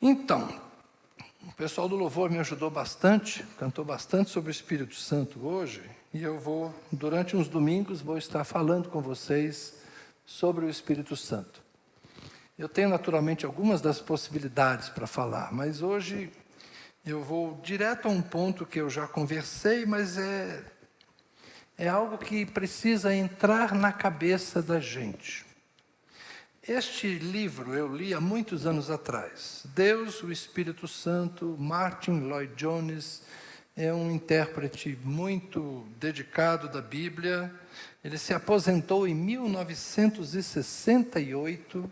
Então, o pessoal do louvor me ajudou bastante, cantou bastante sobre o Espírito Santo hoje, e eu vou, durante uns domingos, vou estar falando com vocês sobre o Espírito Santo. Eu tenho, naturalmente, algumas das possibilidades para falar, mas hoje eu vou direto a um ponto que eu já conversei, mas é algo que precisa entrar na cabeça da gente. Este livro eu li há muitos anos atrás. Deus, o Espírito Santo, Martin Lloyd-Jones, é um intérprete muito dedicado da Bíblia. Ele se aposentou em 1968,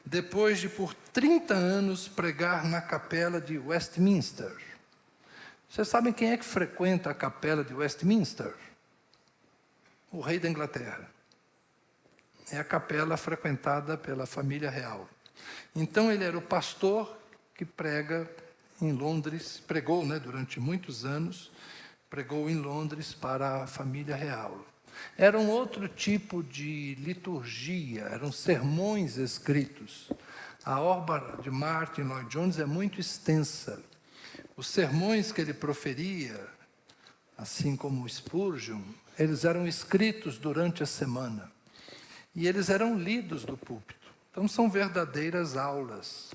depois de por 30 anos pregar na capela de Westminster. Vocês sabem quem é que frequenta a capela de Westminster? O rei da Inglaterra. É a capela frequentada pela família real. Então ele era o pastor que prega em Londres, pregou, durante muitos anos, pregou em Londres para a família real. Era um outro tipo de liturgia, eram sermões escritos. A obra de Martin Lloyd-Jones é muito extensa. Os sermões que ele proferia, assim como Spurgeon, eles eram escritos durante a semana. E eles eram lidos do púlpito. Então, são verdadeiras aulas.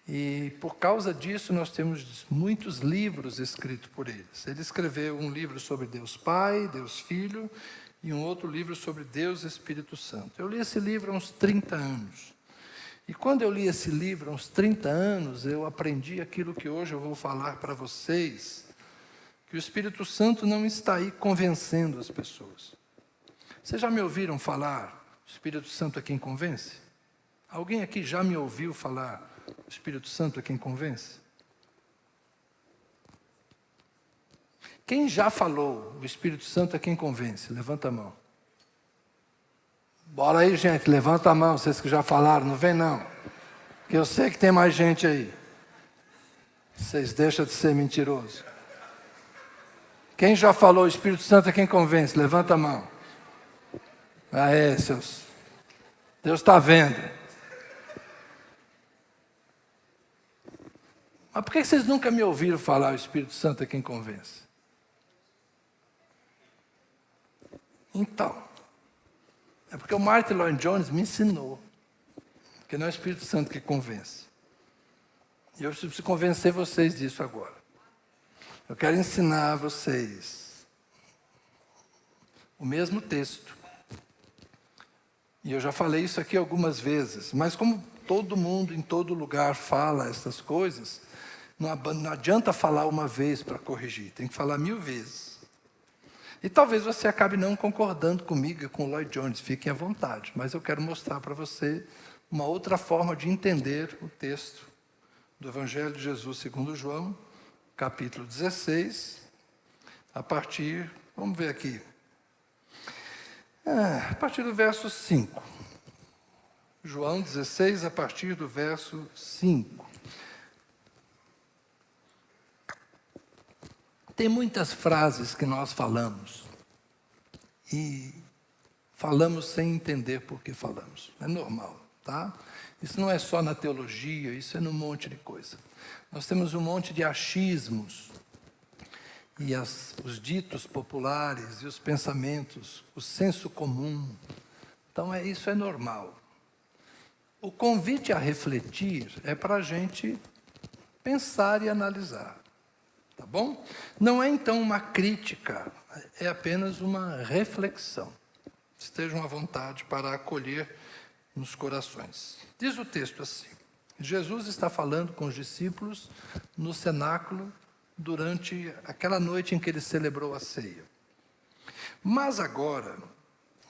E, por causa disso, nós temos muitos livros escritos por eles. Ele escreveu um livro sobre Deus Pai, Deus Filho, e um outro livro sobre Deus Espírito Santo. Eu li esse livro há uns 30 anos. E quando eu li esse livro há uns 30 anos, eu aprendi aquilo que hoje eu vou falar para vocês, que o Espírito Santo não está aí convencendo as pessoas. Vocês já me ouviram falar, o Espírito Santo é quem convence? Alguém aqui já me ouviu falar, o Espírito Santo é quem convence? Quem já falou, o Espírito Santo é quem convence? Levanta a mão. Bora aí, gente, levanta a mão, vocês que já falaram, não vem não. Porque eu sei que tem mais gente aí. Vocês deixam de ser mentiroso. Quem já falou, o Espírito Santo é quem convence? Levanta a mão. Seus. Deus está vendo. Mas por que vocês nunca me ouviram falar o Espírito Santo é quem convence? Então, é porque o Martin Lloyd-Jones me ensinou que não é o Espírito Santo que convence. E eu preciso convencer vocês disso agora. Eu quero ensinar a vocês o mesmo texto. E eu já falei isso aqui algumas vezes, mas como todo mundo, em todo lugar, fala essas coisas, não adianta falar uma vez para corrigir, tem que falar 1000 vezes. E talvez você acabe não concordando comigo e com o Lloyd-Jones, fiquem à vontade, mas eu quero mostrar para você uma outra forma de entender o texto do Evangelho de Jesus segundo João, capítulo 16, a partir, vamos ver aqui, a partir do verso 5. João 16, a partir do verso 5. Tem muitas frases que nós falamos, e falamos sem entender por que falamos. É normal, tá? Isso não é só na teologia, isso é num monte de coisa. Nós temos um monte de achismos, e os ditos populares, e os pensamentos, o senso comum. Então, isso é normal. O convite a refletir é para a gente pensar e analisar. Tá bom? Não é, então, uma crítica, é apenas uma reflexão. Estejam à vontade para acolher nos corações. Diz o texto assim: Jesus está falando com os discípulos no cenáculo, durante aquela noite em que ele celebrou a ceia. Mas agora,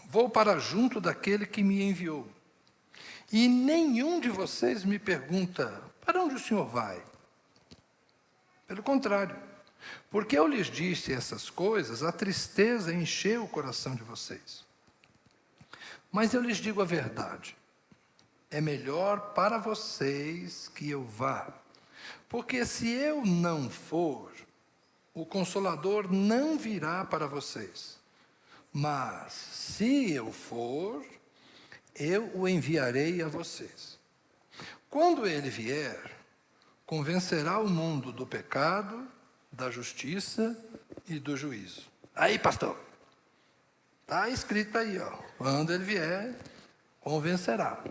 vou para junto daquele que me enviou. E nenhum de vocês me pergunta, para onde o Senhor vai? Pelo contrário, porque eu lhes disse essas coisas, a tristeza encheu o coração de vocês. Mas eu lhes digo a verdade, é melhor para vocês que eu vá. Porque se eu não for, o Consolador não virá para vocês. Mas, se eu for, eu o enviarei a vocês. Quando ele vier, convencerá o mundo do pecado, da justiça e do juízo. Aí, pastor, está escrito aí, ó. Quando ele vier, convencerá.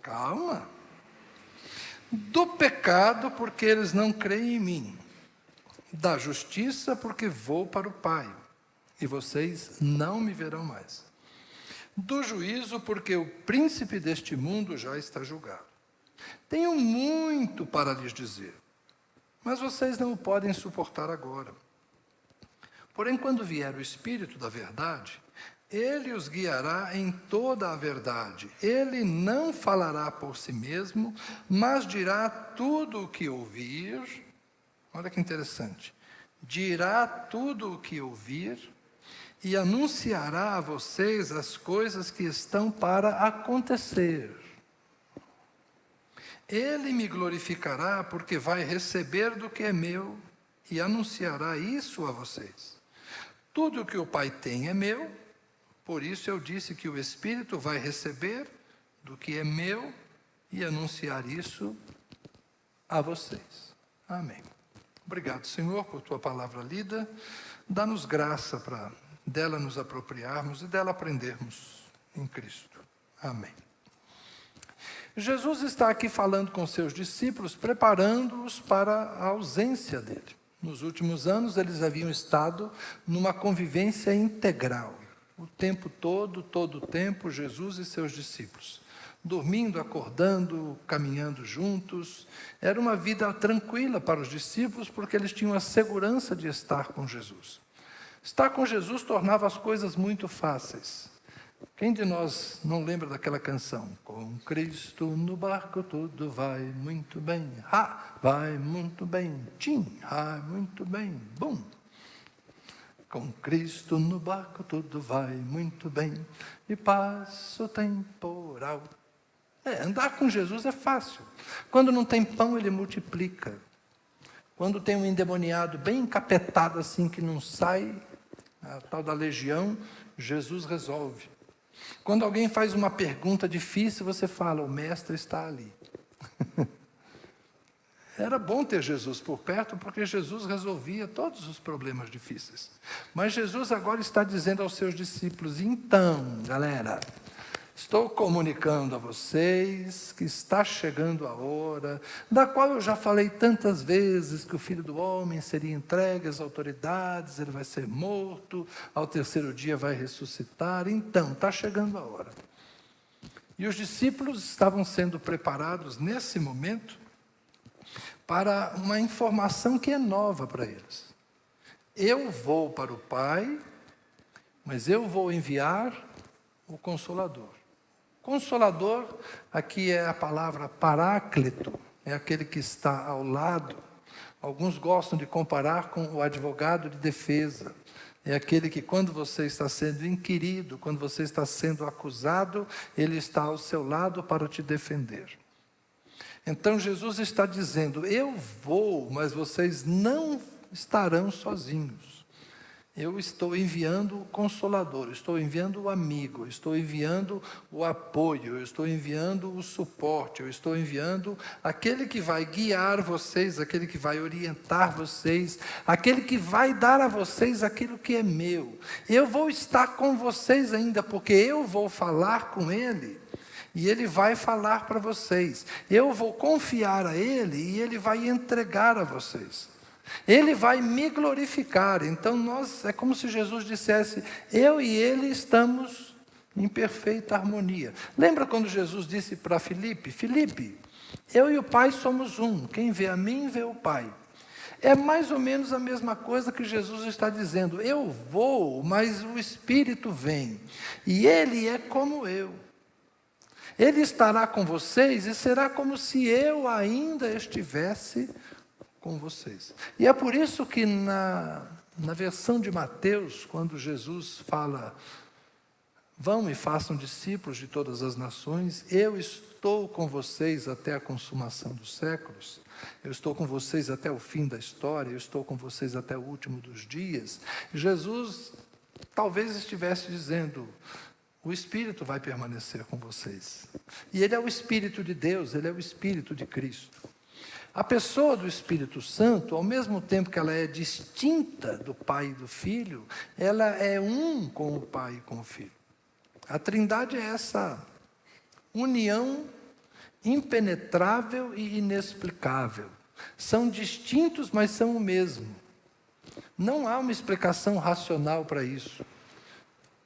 Calma. Do pecado, porque eles não creem em mim. Da justiça, porque vou para o Pai, e vocês não me verão mais. Do juízo, porque o príncipe deste mundo já está julgado. Tenho muito para lhes dizer, mas vocês não o podem suportar agora. Porém, quando vier o Espírito da verdade, ele os guiará em toda a verdade. Ele não falará por si mesmo, mas dirá tudo o que ouvir. Olha que interessante. Dirá tudo o que ouvir e anunciará a vocês as coisas que estão para acontecer. Ele me glorificará porque vai receber do que é meu e anunciará isso a vocês. Tudo o que o Pai tem é meu, por isso eu disse que o Espírito vai receber do que é meu e anunciar isso a vocês. Amém. Obrigado, Senhor, por tua palavra lida. Dá-nos graça para dela nos apropriarmos e dela aprendermos em Cristo. Amém. Jesus está aqui falando com seus discípulos, preparando-os para a ausência dele. Nos últimos anos, eles haviam estado numa convivência integral. O tempo todo o tempo, Jesus e seus discípulos. Dormindo, acordando, caminhando juntos. Era uma vida tranquila para os discípulos, porque eles tinham a segurança de estar com Jesus. Estar com Jesus tornava as coisas muito fáceis. Quem de nós não lembra daquela canção? Com Cristo no barco tudo vai muito bem. Vai muito bem. Vai muito bem. Bum. Com Cristo no barco tudo vai muito bem. E passa o temporal. Andar com Jesus é fácil. Quando não tem pão, ele multiplica. Quando tem um endemoniado bem encapetado assim, que não sai, a tal da legião, Jesus resolve. Quando alguém faz uma pergunta difícil, você fala, o mestre está ali. Era bom ter Jesus por perto, porque Jesus resolvia todos os problemas difíceis. Mas Jesus agora está dizendo aos seus discípulos, então, galera, estou comunicando a vocês que está chegando a hora, da qual eu já falei tantas vezes, que o Filho do Homem seria entregue às autoridades, ele vai ser morto, ao terceiro dia vai ressuscitar. Então, está chegando a hora. E os discípulos estavam sendo preparados nesse momento para uma informação que é nova para eles. Eu vou para o Pai, mas eu vou enviar o Consolador. Consolador, aqui é a palavra paráclito, é aquele que está ao lado. Alguns gostam de comparar com o advogado de defesa. É aquele que, quando você está sendo inquirido, quando você está sendo acusado, ele está ao seu lado para te defender. Então Jesus está dizendo, eu vou, mas vocês não estarão sozinhos. Eu estou enviando o Consolador, estou enviando o amigo, estou enviando o apoio, eu estou enviando o suporte, eu estou enviando aquele que vai guiar vocês, aquele que vai orientar vocês, aquele que vai dar a vocês aquilo que é meu. Eu vou estar com vocês ainda, porque eu vou falar com ele. E ele vai falar para vocês. Eu vou confiar a ele e ele vai entregar a vocês. Ele vai me glorificar. Então, é como se Jesus dissesse, eu e ele estamos em perfeita harmonia. Lembra quando Jesus disse para Filipe, Filipe, eu e o Pai somos um. Quem vê a mim, vê o Pai. É mais ou menos a mesma coisa que Jesus está dizendo. Eu vou, mas o Espírito vem. E ele é como eu. Ele estará com vocês e será como se eu ainda estivesse com vocês. E é por isso que na versão de Mateus, quando Jesus fala, vão e façam discípulos de todas as nações, eu estou com vocês até a consumação dos séculos, eu estou com vocês até o fim da história, eu estou com vocês até o último dos dias. Jesus talvez estivesse dizendo, o Espírito vai permanecer com vocês. E Ele é o Espírito de Deus, Ele é o Espírito de Cristo. A pessoa do Espírito Santo, ao mesmo tempo que ela é distinta do Pai e do Filho, ela é um com o Pai e com o Filho. A Trindade é essa união impenetrável e inexplicável. São distintos, mas são o mesmo. Não há uma explicação racional para isso.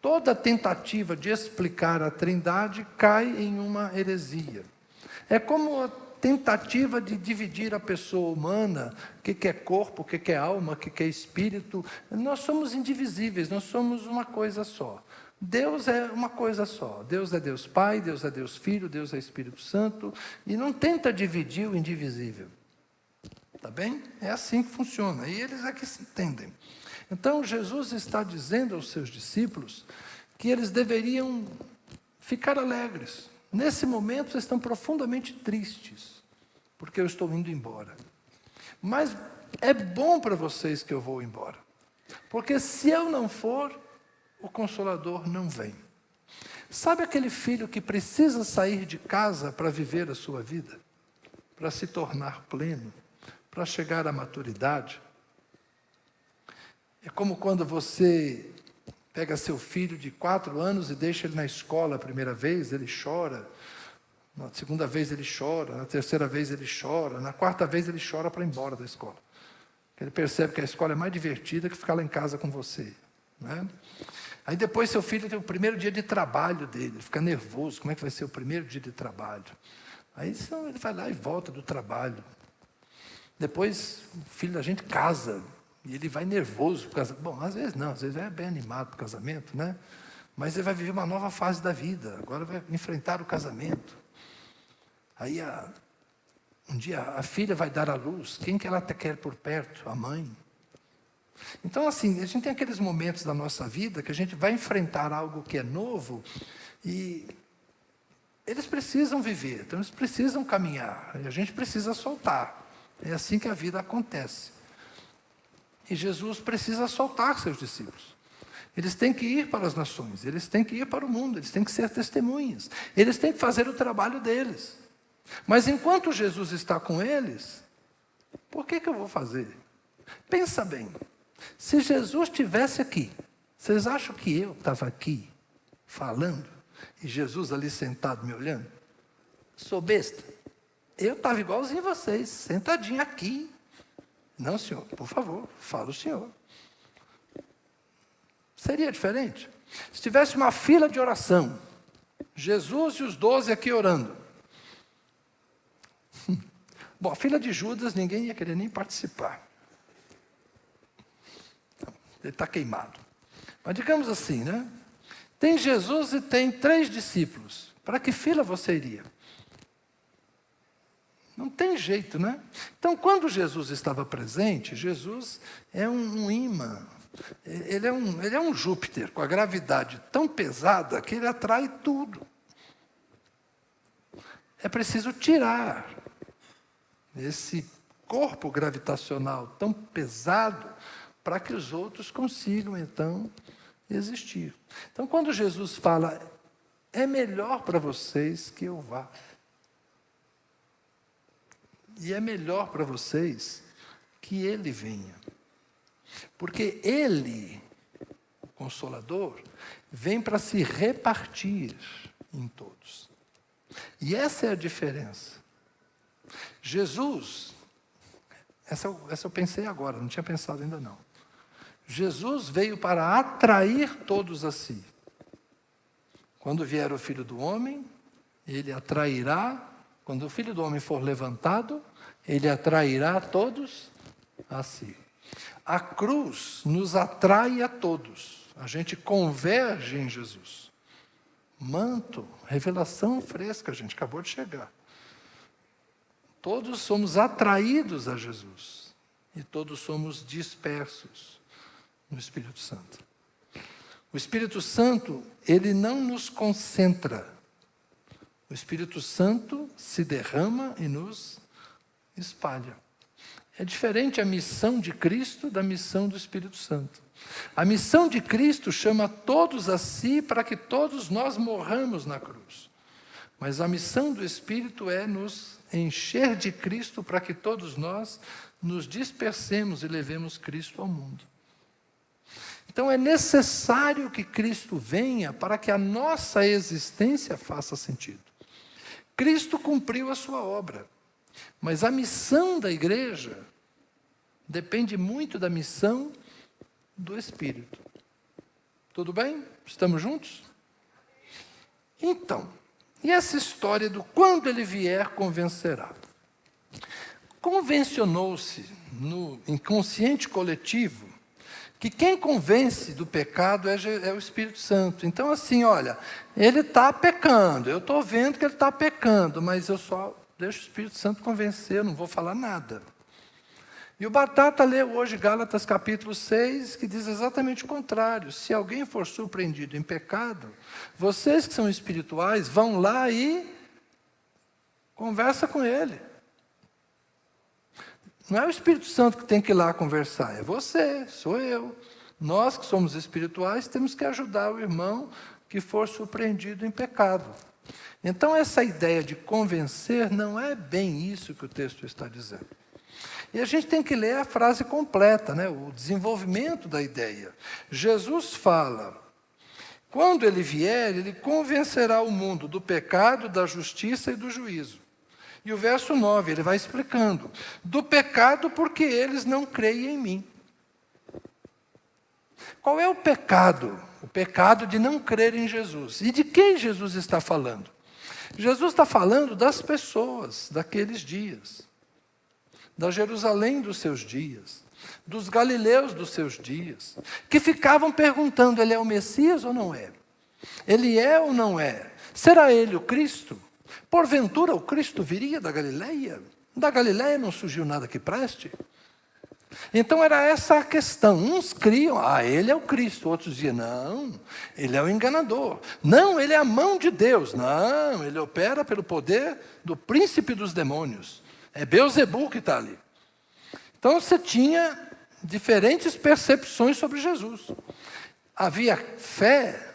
Toda tentativa de explicar a Trindade cai em uma heresia. É como a tentativa de dividir a pessoa humana, o que é corpo, o que é alma, o que é espírito. Nós somos indivisíveis, nós somos uma coisa só. Deus é uma coisa só. Deus é Deus Pai, Deus é Deus Filho, Deus é Espírito Santo. E não tenta dividir o indivisível. Tá bem? É assim que funciona. E eles é que se entendem. Então, Jesus está dizendo aos seus discípulos que eles deveriam ficar alegres. Nesse momento, vocês estão profundamente tristes, porque eu estou indo embora. Mas é bom para vocês que eu vou embora. Porque se eu não for, o Consolador não vem. Sabe aquele filho que precisa sair de casa para viver a sua vida? Para se tornar pleno? Para chegar à maturidade? É como quando você pega seu filho de 4 anos e deixa ele na escola a primeira vez, ele chora. Na segunda vez ele chora, na terceira vez ele chora, na quarta vez ele chora para ir embora da escola. Ele percebe que a escola é mais divertida que ficar lá em casa com você, né? Aí depois seu filho tem o primeiro dia de trabalho dele, fica nervoso, como é que vai ser o primeiro dia de trabalho? Aí ele vai lá e volta do trabalho. Depois o filho da gente casa, e ele vai nervoso por causa. Bom, às vezes não, às vezes é bem animado para o casamento, né? Mas ele vai viver uma nova fase da vida, agora vai enfrentar o casamento. Aí um dia a filha vai dar à luz, quem que ela quer por perto? A mãe. Então, assim, a gente tem aqueles momentos da nossa vida que a gente vai enfrentar algo que é novo e eles precisam viver, então eles precisam caminhar, e a gente precisa soltar. É assim que a vida acontece. E Jesus precisa soltar seus discípulos. Eles têm que ir para as nações, eles têm que ir para o mundo, eles têm que ser testemunhas, eles têm que fazer o trabalho deles. Mas enquanto Jesus está com eles, por que eu vou fazer? Pensa bem, se Jesus estivesse aqui, vocês acham que eu estava aqui falando e Jesus ali sentado me olhando? Sou besta. Eu estava igualzinho a vocês, sentadinho aqui. Não, senhor, por favor, fala o senhor. Seria diferente? Se tivesse uma fila de oração, Jesus e os 12 aqui orando. Bom, a fila de Judas, ninguém ia querer nem participar. Ele está queimado. Mas digamos assim, né? Tem Jesus e tem 3 discípulos. Para que fila você iria? Não tem jeito, né? Então, quando Jesus estava presente, Jesus é um imã. Ele é um Júpiter com a gravidade tão pesada que ele atrai tudo. É preciso tirar esse corpo gravitacional tão pesado para que os outros consigam, então, existir. Então, quando Jesus fala, é melhor para vocês que eu vá. E é melhor para vocês que Ele venha. Porque Ele, o Consolador, vem para se repartir em todos. E essa é a diferença. Jesus, essa eu pensei agora, não tinha pensado ainda não. Jesus veio para atrair todos a si. Quando vier o Filho do Homem, Ele atrairá. Quando o Filho do Homem for levantado, Ele atrairá todos a si. A cruz nos atrai a todos. A gente converge em Jesus. Manto, revelação fresca, a gente acabou de chegar. Todos somos atraídos a Jesus. E todos somos dispersos no Espírito Santo. O Espírito Santo, ele não nos concentra. O Espírito Santo se derrama e nos espalha. É diferente a missão de Cristo da missão do Espírito Santo. A missão de Cristo chama todos a si para que todos nós morramos na cruz. Mas a missão do Espírito é nos encher de Cristo para que todos nós nos dispersemos e levemos Cristo ao mundo. Então é necessário que Cristo venha para que a nossa existência faça sentido. Cristo cumpriu a sua obra, mas a missão da igreja depende muito da missão do Espírito. Tudo bem? Estamos juntos? Então, e essa história do quando ele vier, convencerá? Convencionou-se no inconsciente coletivo que quem convence do pecado é o Espírito Santo. Então, assim, olha, ele está pecando, eu estou vendo que ele está pecando, mas eu só deixo o Espírito Santo convencer, eu não vou falar nada. E o Batata leu hoje Gálatas capítulo 6, que diz exatamente o contrário. Se alguém for surpreendido em pecado, vocês que são espirituais, vão lá e conversa com ele. Não é o Espírito Santo que tem que ir lá conversar, é você, sou eu. Nós que somos espirituais temos que ajudar o irmão que for surpreendido em pecado. Então essa ideia de convencer não é bem isso que o texto está dizendo. E a gente tem que ler a frase completa, né? O desenvolvimento da ideia. Jesus fala, quando ele vier, ele convencerá o mundo do pecado, da justiça e do juízo. E o verso 9, ele vai explicando, do pecado porque eles não creem em mim. Qual é o pecado? O pecado de não crer em Jesus. E de quem Jesus está falando? Jesus está falando das pessoas daqueles dias. Da Jerusalém dos seus dias, dos galileus dos seus dias, que ficavam perguntando, ele é o Messias ou não é? Ele é ou não é? Será ele o Cristo? Porventura o Cristo viria da Galileia? Da Galileia não surgiu nada que preste? Então era essa a questão. Uns criam, ele é o Cristo. Outros diziam, não, ele é o enganador. Não, ele é a mão de Deus. Não, ele opera pelo poder do príncipe dos demônios. É Beelzebul que está ali. Então você tinha diferentes percepções sobre Jesus. Havia fé,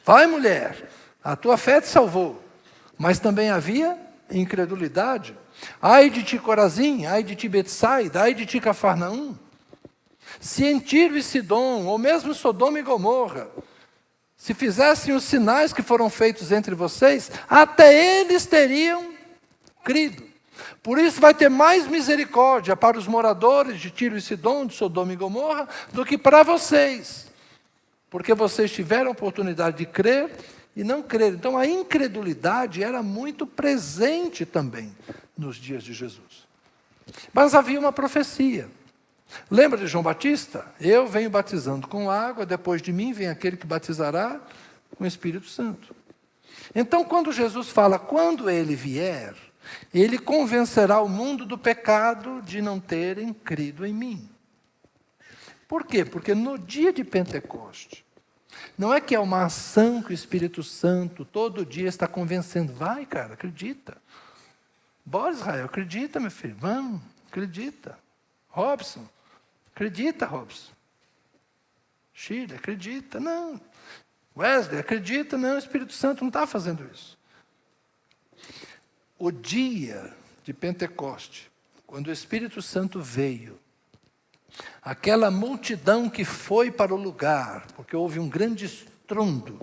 vai mulher, a tua fé te salvou. Mas também havia incredulidade. Ai de ti Corazim, ai de ti Betsaida, ai de ti Cafarnaum. Se em Tiro e Sidom, ou mesmo Sodoma e Gomorra, se fizessem os sinais que foram feitos entre vocês, até eles teriam crido. Por isso vai ter mais misericórdia para os moradores de Tiro e Sidom, de Sodoma e Gomorra, do que para vocês. Porque vocês tiveram a oportunidade de crer e não crer. Então a incredulidade era muito presente também nos dias de Jesus. Mas havia uma profecia. Lembra de João Batista? Eu venho batizando com água, depois de mim vem aquele que batizará com o Espírito Santo. Então quando Jesus fala, quando ele vier, ele convencerá o mundo do pecado de não terem crido em mim. Por quê? Porque no dia de Pentecoste, não é que é uma ação que o Espírito Santo todo dia está convencendo. Vai, cara, acredita. Bora, Israel, acredita, meu filho. Vamos, acredita. Robson, acredita, Robson. Shirley, acredita. Não. Wesley, acredita. Não, o Espírito Santo não está fazendo isso. O dia de Pentecoste, quando o Espírito Santo veio, aquela multidão que foi para o lugar, porque houve um grande estrondo,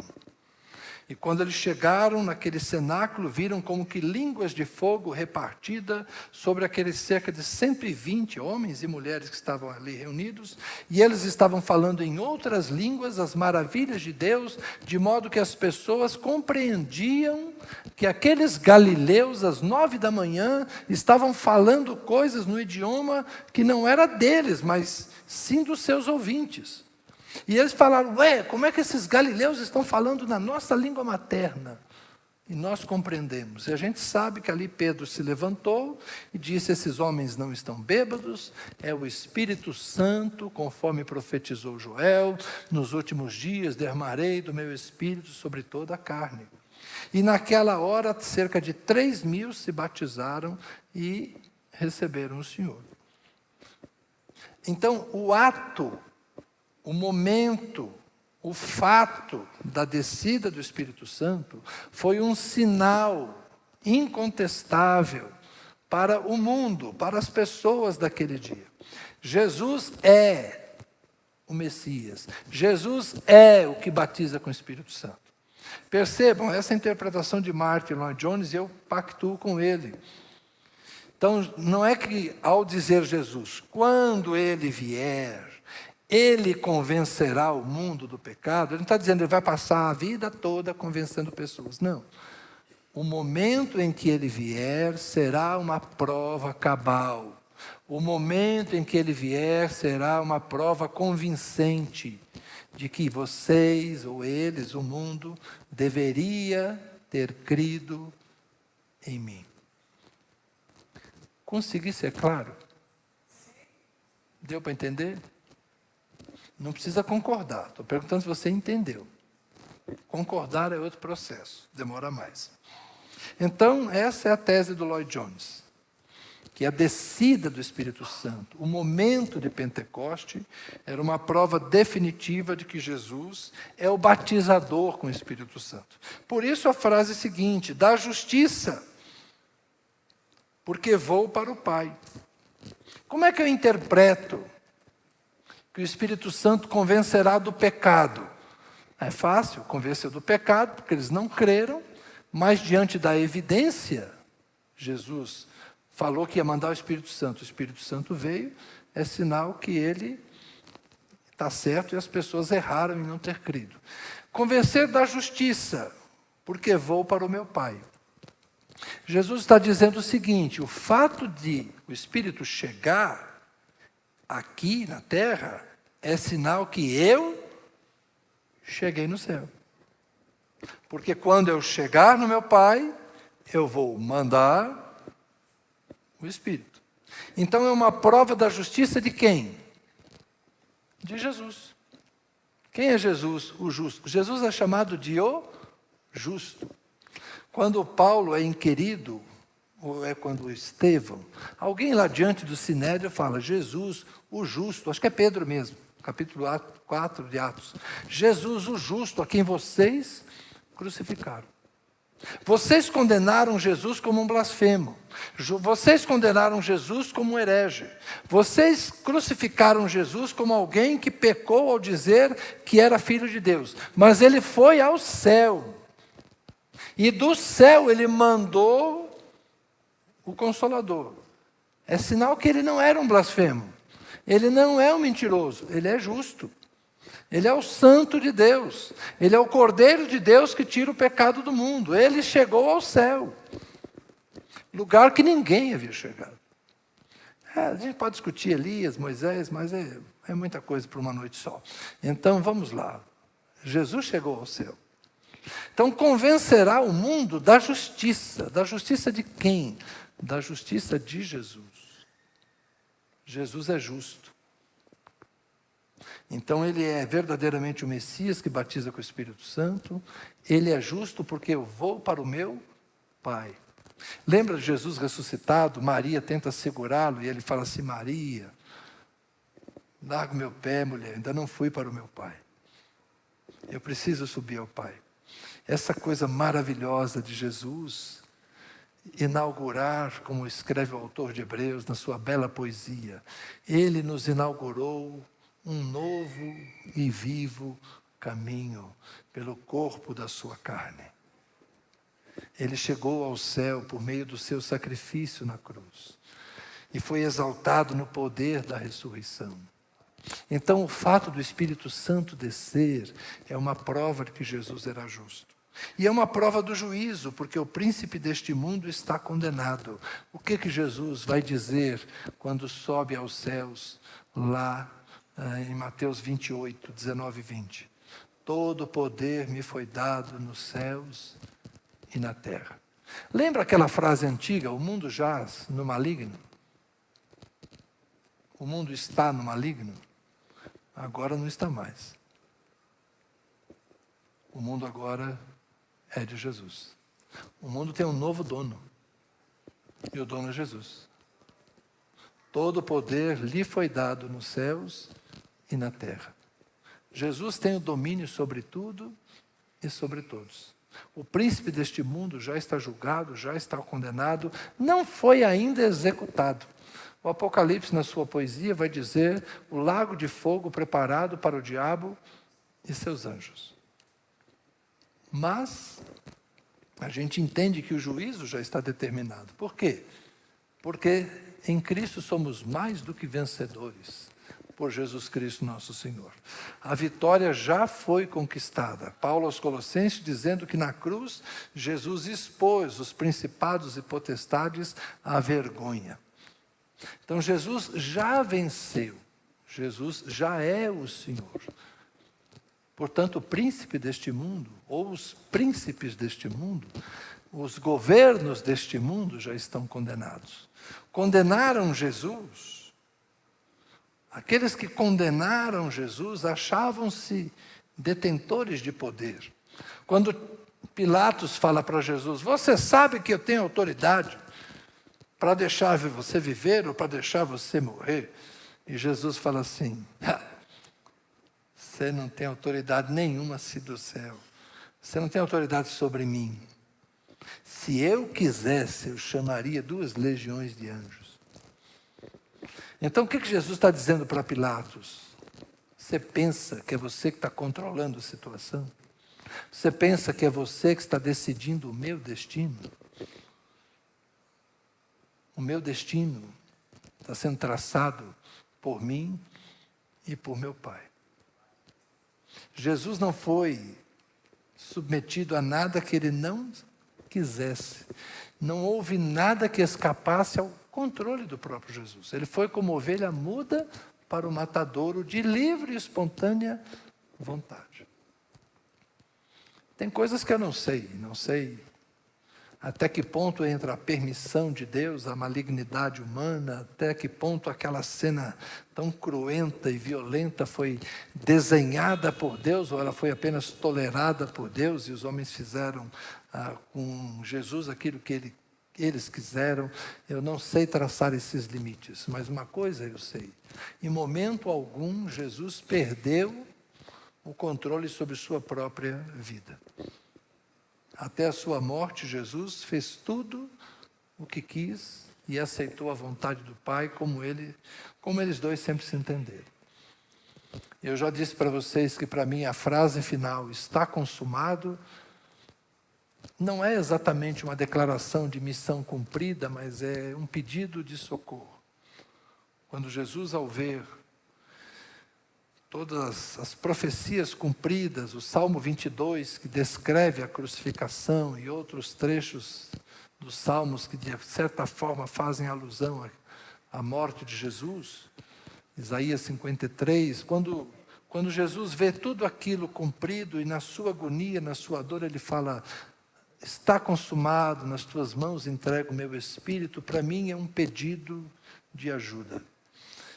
e quando eles chegaram naquele cenáculo, viram como que línguas de fogo repartidas sobre aqueles cerca de 120 homens e mulheres que estavam ali reunidos, e eles estavam falando em outras línguas as maravilhas de Deus, de modo que as pessoas compreendiam que aqueles galileus, às 9 da manhã, estavam falando coisas no idioma que não era deles, mas sim dos seus ouvintes. E eles falaram, como é que esses galileus estão falando na nossa língua materna? E nós compreendemos. E a gente sabe que ali Pedro se levantou e disse, esses homens não estão bêbados, é o Espírito Santo, conforme profetizou Joel, nos últimos dias derramarei do meu Espírito sobre toda a carne. E naquela hora, cerca de 3.000 se batizaram e receberam o Senhor. Então, o ato o momento, o fato da descida do Espírito Santo foi um sinal incontestável para o mundo, para as pessoas daquele dia. Jesus é o Messias. Jesus é o que batiza com o Espírito Santo. Percebam, essa interpretação de Martin Lloyd Jones, eu pactuo com ele. Então, não é que ao dizer Jesus, quando ele vier, ele convencerá o mundo do pecado, ele não está dizendo que ele vai passar a vida toda convencendo pessoas. Não. O momento em que ele vier será uma prova cabal. O momento em que ele vier será uma prova convincente de que vocês, ou eles, o mundo, deveria ter crido em mim. Consegui ser claro? Deu para entender? Não precisa concordar. Estou perguntando se você entendeu. Concordar é outro processo, demora mais. Então, essa é a tese do Lloyd Jones, que a descida do Espírito Santo, o momento de Pentecoste, era uma prova definitiva de que Jesus é o batizador com o Espírito Santo. Por isso a frase seguinte, da justiça, porque vou para o Pai. Como é que eu interpreto que o Espírito Santo convencerá do pecado? É fácil, convenceu do pecado, porque eles não creram, mas diante da evidência, Jesus falou que ia mandar o Espírito Santo veio, é sinal que ele está certo e as pessoas erraram em não ter crido. Convencer da justiça, porque vou para o meu Pai. Jesus está dizendo o seguinte, o fato de o Espírito chegar aqui na terra é sinal que eu cheguei no céu. Porque quando eu chegar no meu Pai, eu vou mandar o Espírito. Então é uma prova da justiça de quem? De Jesus. Quem é Jesus? O justo. Jesus é chamado de o justo. Quando Paulo é inquirido, ou é quando Estevão, alguém lá diante do Sinédrio fala, Jesus, o justo, acho que é Pedro mesmo, capítulo 4 de Atos. Jesus, o justo, a quem vocês crucificaram. Vocês condenaram Jesus como um blasfemo. Vocês condenaram Jesus como um herege. Vocês crucificaram Jesus como alguém que pecou ao dizer que era filho de Deus. Mas ele foi ao céu. E do céu ele mandou o Consolador. É sinal que ele não era um blasfemo. Ele não é um mentiroso. Ele é justo. Ele é o Santo de Deus. Ele é o Cordeiro de Deus que tira o pecado do mundo. Ele chegou ao céu. Lugar que ninguém havia chegado. A gente pode discutir Elias, Moisés, mas é muita coisa para uma noite só. Então, vamos lá. Jesus chegou ao céu. Então, convencerá o mundo da justiça. Da justiça de quem? Da justiça de Jesus. Jesus é justo. Então, ele é verdadeiramente o Messias que batiza com o Espírito Santo. Ele é justo porque eu vou para o meu Pai. Lembra de Jesus ressuscitado? Maria tenta segurá-lo e ele fala assim, Maria, larga o meu pé, mulher, ainda não fui para o meu Pai. Eu preciso subir ao Pai. Essa coisa maravilhosa de Jesus inaugurar, como escreve o autor de Hebreus na sua bela poesia, ele nos inaugurou um novo e vivo caminho pelo corpo da sua carne. Ele chegou ao céu por meio do seu sacrifício na cruz e foi exaltado no poder da ressurreição. Então, o fato do Espírito Santo descer é uma prova de que Jesus era justo. E é uma prova do juízo, porque o príncipe deste mundo está condenado. O que Jesus vai dizer quando sobe aos céus, lá em Mateus 28, 19 e 20? Todo poder me foi dado nos céus e na terra. Lembra aquela frase antiga, o mundo jaz no maligno? O mundo está no maligno? Agora não está mais. O mundo agora é de Jesus. O mundo tem um novo dono. E o dono é Jesus. Todo o poder lhe foi dado nos céus e na terra. Jesus tem o domínio sobre tudo e sobre todos. O príncipe deste mundo já está julgado, já está condenado, não foi ainda executado. O Apocalipse, na sua poesia, vai dizer o lago de fogo preparado para o diabo e seus anjos. Mas a gente entende que o juízo já está determinado. Por quê? Porque em Cristo somos mais do que vencedores, por Jesus Cristo nosso Senhor. A vitória já foi conquistada. Paulo aos Colossenses dizendo que na cruz Jesus expôs os principados e potestades à vergonha. Então Jesus já venceu, Jesus já é o Senhor. Portanto, o príncipe deste mundo, ou os príncipes deste mundo, os governos deste mundo já estão condenados. Condenaram Jesus. Aqueles que condenaram Jesus achavam-se detentores de poder. Quando Pilatos fala para Jesus, você sabe que eu tenho autoridade para deixar você viver ou para deixar você morrer? E Jesus fala assim, você não tem autoridade nenhuma assim do céu. Você não tem autoridade sobre mim. Se eu quisesse, eu chamaria 2 legiões de anjos. Então, o que Jesus está dizendo para Pilatos? Você pensa que é você que está controlando a situação? Você pensa que é você que está decidindo o meu destino? O meu destino está sendo traçado por mim e por meu Pai. Jesus não foi submetido a nada que ele não quisesse. Não houve nada que escapasse ao controle do próprio Jesus. Ele foi como ovelha muda para o matadouro de livre e espontânea vontade. Tem coisas que eu não sei até que ponto entra a permissão de Deus, a malignidade humana, até que ponto aquela cena tão cruenta e violenta foi desenhada por Deus, ou ela foi apenas tolerada por Deus, e os homens fizeram com Jesus aquilo que eles quiseram. Eu não sei traçar esses limites, mas uma coisa eu sei: em momento algum Jesus perdeu o controle sobre sua própria vida. Até a sua morte, Jesus fez tudo o que quis e aceitou a vontade do Pai, como eles dois sempre se entenderam. Eu já disse para vocês que, para mim, a frase final, está consumado, não é exatamente uma declaração de missão cumprida, mas é um pedido de socorro. Quando Jesus, ao ver todas as profecias cumpridas, o Salmo 22, que descreve a crucificação, e outros trechos dos Salmos que, de certa forma, fazem alusão à morte de Jesus, Isaías 53, quando Jesus vê tudo aquilo cumprido e na sua agonia, na sua dor, ele fala, está consumado, nas tuas mãos entrego o meu espírito. Para mim é um pedido de ajuda.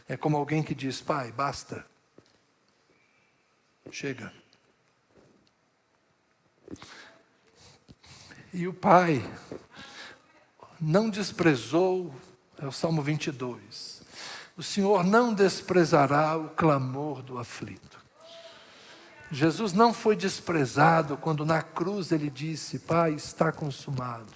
É como alguém que diz, Pai, basta. Chega. E o Pai não desprezou, é o Salmo 22, o Senhor não desprezará o clamor do aflito. Jesus não foi desprezado quando na cruz ele disse, Pai, está consumado,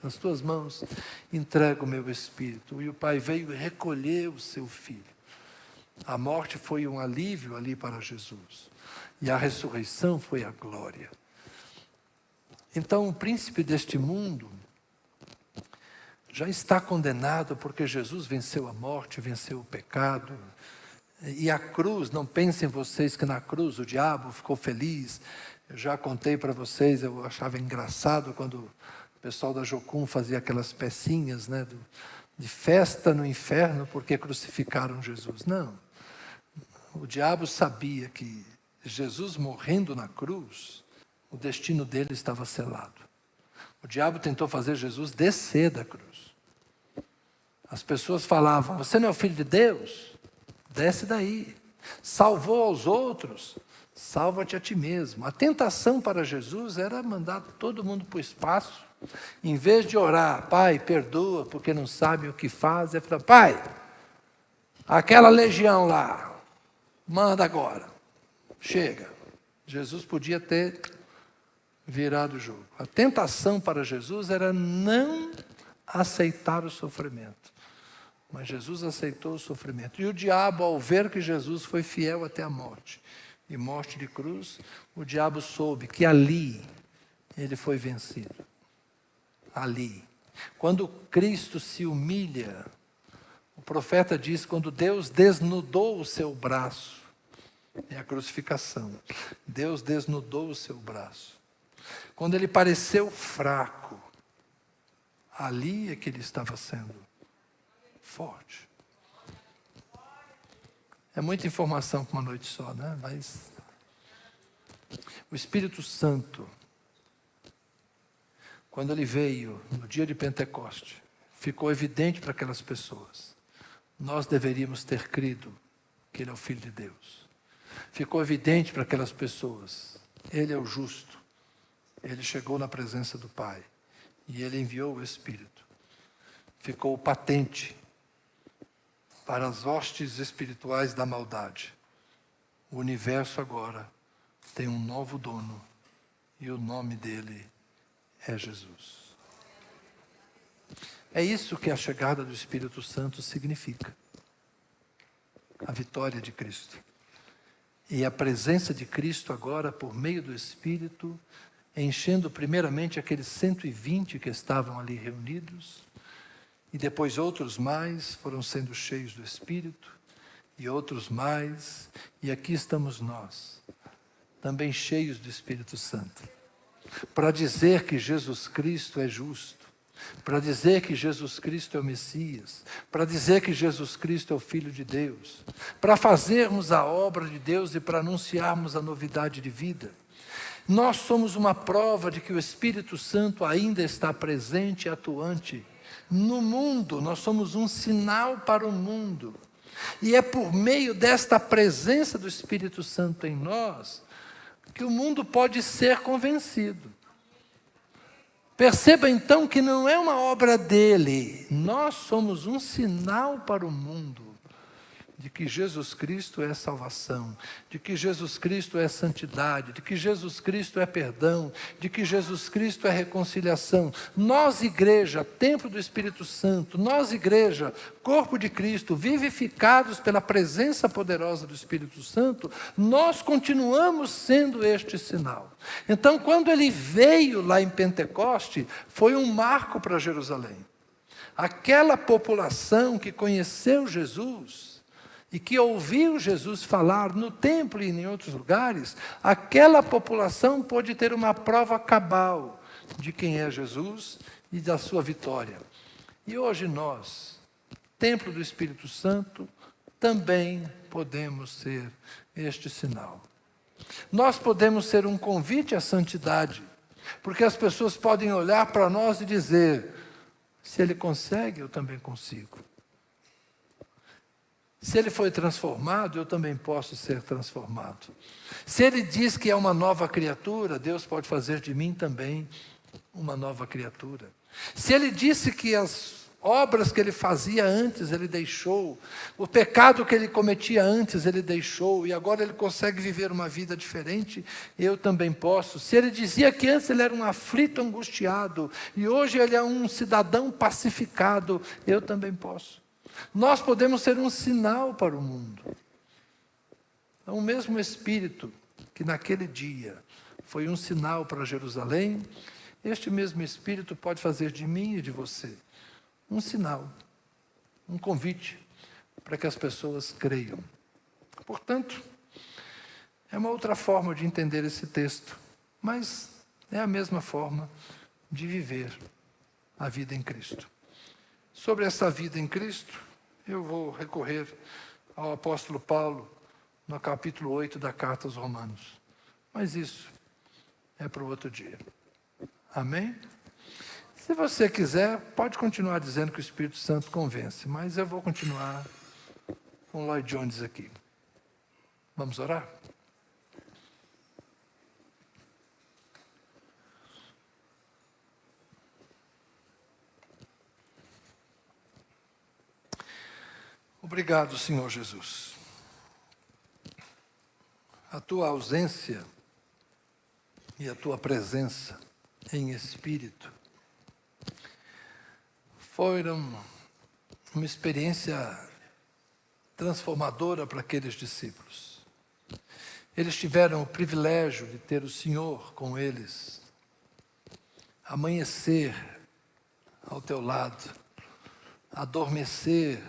nas tuas mãos entrego o meu espírito. E o Pai veio e recolheu o seu filho. A morte foi um alívio ali para Jesus. E a ressurreição foi a glória. Então, o príncipe deste mundo já está condenado porque Jesus venceu a morte, venceu o pecado. E a cruz, não pensem vocês que na cruz o diabo ficou feliz. Eu já contei para vocês, eu achava engraçado quando o pessoal da Jocum fazia aquelas pecinhas, né, de festa no inferno porque crucificaram Jesus. Não. O diabo sabia que Jesus morrendo na cruz, o destino dele estava selado. O diabo tentou fazer Jesus descer da cruz. As pessoas falavam, você não é o filho de Deus? Desce daí. Salvou aos outros, salva-te a ti mesmo. A tentação para Jesus era mandar todo mundo para o espaço. Em vez de orar, Pai, perdoa, porque não sabem o que faz, ele falou, Pai, aquela legião lá, manda agora. chega. Jesus podia ter virado o jogo. A tentação para Jesus era não aceitar o sofrimento. Mas Jesus aceitou o sofrimento. E o diabo, ao ver que Jesus foi fiel até a morte, e morte de cruz, o diabo soube que ali ele foi vencido. Ali. Quando Cristo se humilha, o profeta diz, quando Deus desnudou o seu braço, é a crucificação. Deus desnudou o seu braço. Quando ele pareceu fraco, ali é que ele estava sendo forte. É muita informação para uma noite só, né? Mas o Espírito Santo, quando ele veio no dia de Pentecoste, ficou evidente para aquelas pessoas. Nós deveríamos ter crido que ele é o Filho de Deus. Ficou evidente para aquelas pessoas. Ele é o justo. Ele chegou na presença do Pai. E ele enviou o Espírito. Ficou patente para as hostes espirituais da maldade. O universo agora tem um novo dono. E o nome dele é Jesus. É isso que a chegada do Espírito Santo significa. A vitória de Cristo. E a presença de Cristo agora, por meio do Espírito, enchendo primeiramente aqueles 120 que estavam ali reunidos, e depois outros mais foram sendo cheios do Espírito, e outros mais, e aqui estamos nós, também cheios do Espírito Santo, para dizer que Jesus Cristo é justo, para dizer que Jesus Cristo é o Messias, para dizer que Jesus Cristo é o Filho de Deus, para fazermos a obra de Deus e para anunciarmos a novidade de vida. Nós somos uma prova de que o Espírito Santo ainda está presente e atuante no mundo. Nós somos um sinal para o mundo. E é por meio desta presença do Espírito Santo em nós que o mundo pode ser convencido. Perceba então que não é uma obra dele. Nós somos um sinal para o mundo de que Jesus Cristo é salvação, de que Jesus Cristo é santidade, de que Jesus Cristo é perdão, de que Jesus Cristo é reconciliação. Nós, igreja, templo do Espírito Santo, nós, igreja, corpo de Cristo, vivificados pela presença poderosa do Espírito Santo, nós continuamos sendo este sinal. Então, quando ele veio lá em Pentecoste, foi um marco para Jerusalém. Aquela população que conheceu Jesus e que ouviu Jesus falar no templo e em outros lugares, aquela população pôde ter uma prova cabal de quem é Jesus e da sua vitória. E hoje nós, templo do Espírito Santo, também podemos ser este sinal. Nós podemos ser um convite à santidade, porque as pessoas podem olhar para nós e dizer, se ele consegue, eu também consigo. Se ele foi transformado, eu também posso ser transformado. Se ele diz que é uma nova criatura, Deus pode fazer de mim também uma nova criatura. Se ele disse que as obras que ele fazia antes, ele deixou. O pecado que ele cometia antes, ele deixou. E agora ele consegue viver uma vida diferente, eu também posso. Se ele dizia que antes ele era um aflito angustiado, e hoje ele é um cidadão pacificado, eu também posso. Nós podemos ser um sinal para o mundo. Então, o mesmo Espírito que naquele dia foi um sinal para Jerusalém, este mesmo Espírito pode fazer de mim e de você um sinal, um convite para que as pessoas creiam. Portanto, é uma outra forma de entender esse texto, mas é a mesma forma de viver a vida em Cristo. Sobre essa vida em Cristo, eu vou recorrer ao apóstolo Paulo, no capítulo 8 da carta aos Romanos. Mas isso é para o outro dia. Amém? Se você quiser, pode continuar dizendo que o Espírito Santo convence, mas eu vou continuar com Lloyd Jones aqui. Vamos orar? Obrigado, Senhor Jesus. a tua ausência e a tua presença em espírito foram uma experiência transformadora para aqueles discípulos. Eles tiveram o privilégio de ter o Senhor com eles, amanhecer ao teu lado, adormecer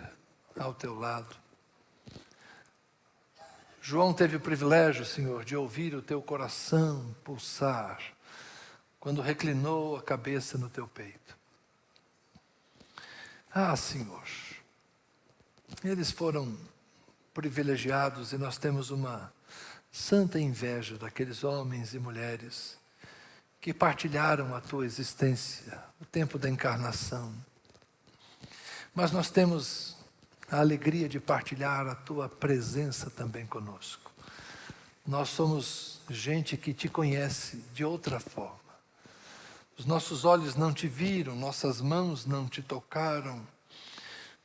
ao teu lado. João teve o privilégio, Senhor, de ouvir o teu coração pulsar quando reclinou a cabeça no teu peito. Ah, Senhor, eles foram privilegiados e nós temos uma santa inveja daqueles homens e mulheres que partilharam a tua existência, o tempo da encarnação. Mas nós temos a alegria de partilhar a tua presença também conosco. Nós somos gente que te conhece de outra forma. Os nossos olhos não te viram, nossas mãos não te tocaram,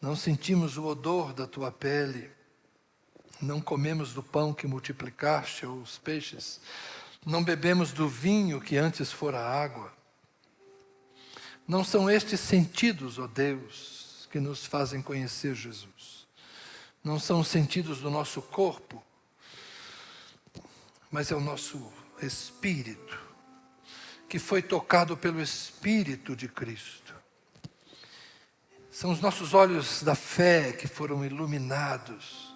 não sentimos o odor da tua pele, não comemos do pão que multiplicaste ou os peixes, não bebemos do vinho que antes fora água. Não são estes sentidos, ó Deus, que nos fazem conhecer Jesus. Não são os sentidos do nosso corpo, mas é o nosso espírito, que foi tocado pelo Espírito de Cristo. São os nossos olhos da fé que foram iluminados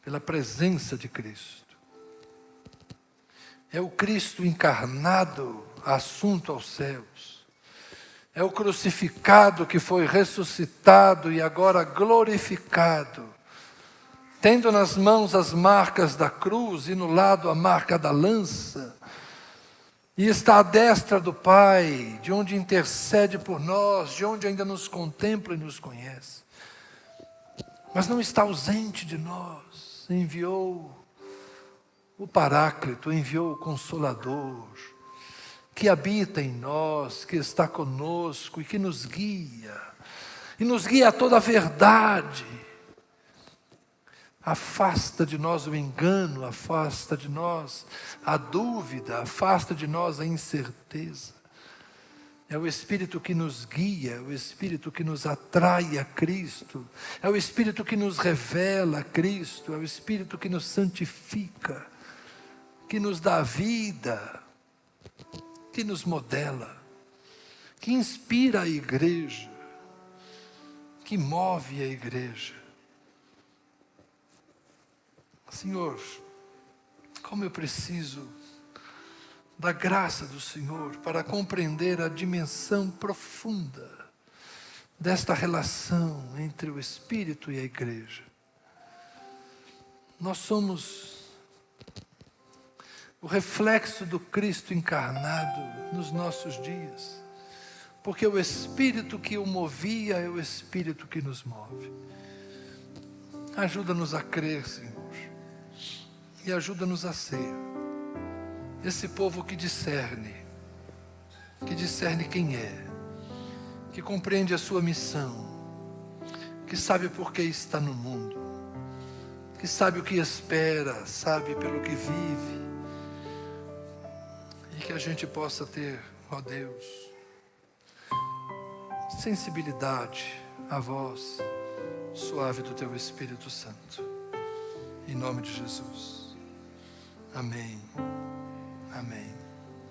pela presença de Cristo. É o Cristo encarnado, assunto aos céus. É o crucificado que foi ressuscitado e agora glorificado, tendo nas mãos as marcas da cruz e no lado a marca da lança, e está à destra do Pai, de onde intercede por nós, de onde ainda nos contempla e nos conhece. Mas não está ausente de nós, enviou o Paráclito, enviou o Consolador, que habita em nós, que está conosco e que nos guia a toda a verdade. Afasta de nós o engano, afasta de nós a dúvida, afasta de nós a incerteza. É o Espírito que nos guia, é o Espírito que nos atrai a Cristo, é o Espírito que nos revela a Cristo, é o Espírito que nos santifica, que nos dá vida, que nos modela, que inspira a igreja, que move a igreja. Senhor, como eu preciso da graça do Senhor para compreender a dimensão profunda desta relação entre o Espírito e a igreja. Nós somos o reflexo do Cristo encarnado nos nossos dias, porque o Espírito que o movia é o Espírito que nos move. Ajuda-nos a crer, Senhor, e ajuda-nos a ser esse povo que discerne quem é, que compreende a sua missão, que sabe por que está no mundo, que sabe o que espera, sabe pelo que vive, e que a gente possa ter, ó Deus, sensibilidade à voz suave do Teu Espírito Santo. Em nome de Jesus. Amém. Amém.